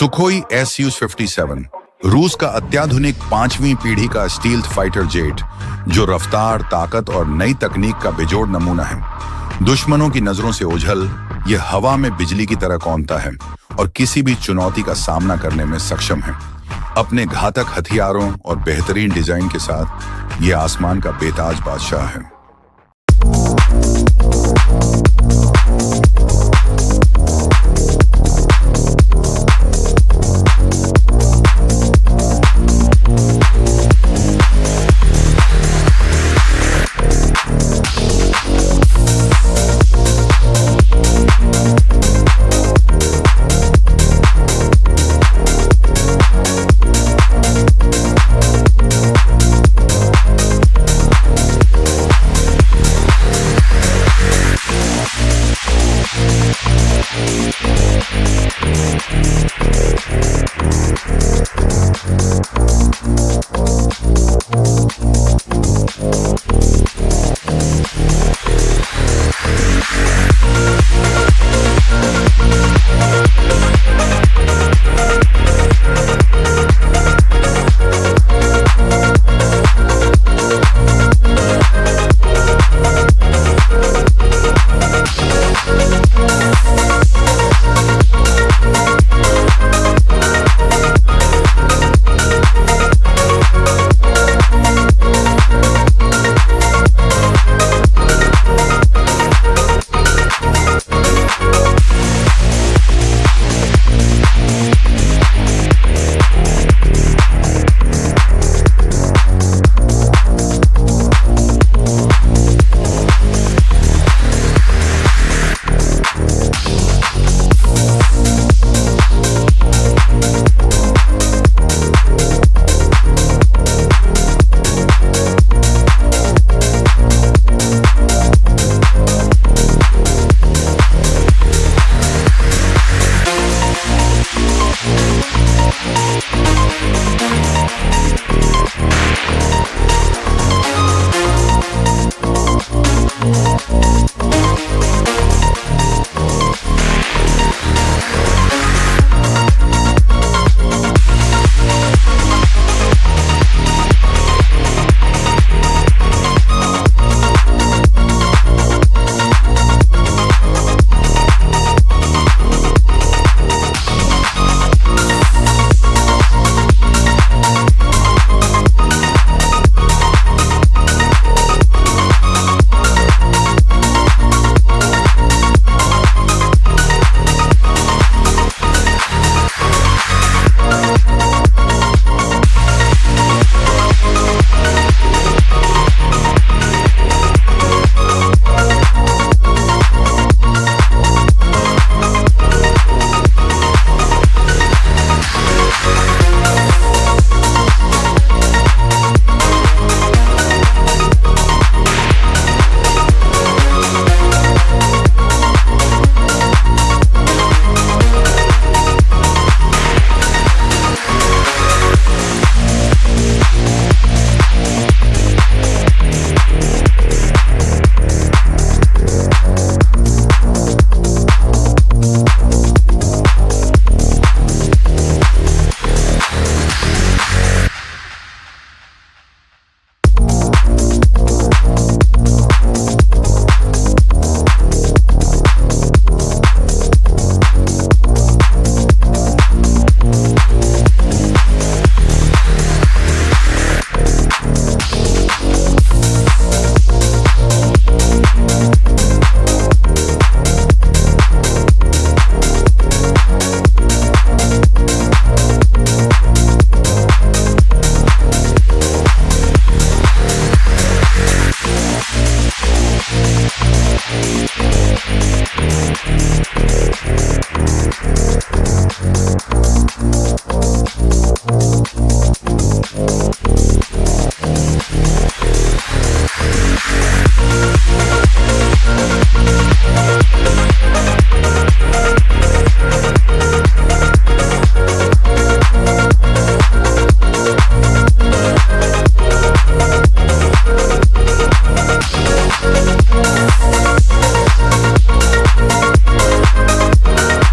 Sukhoi su-57 रूस का अत्याधुनिक 5वीं पीढ़ी का स्टील्थ फाइटर जेट, जो रफ्तार, ताकत और नई तकनीक का बेजोड़ नमूना है। दुश्मनों की नजरों से ओझल, ये हवा में बिजली की तरह कौंधता है और किसी भी चुनौती का सामना करने में सक्षम है। अपने घातक हथियारों और बेहतरीन डिजाइन के साथ ये आसमान का बेताज बादशाह है।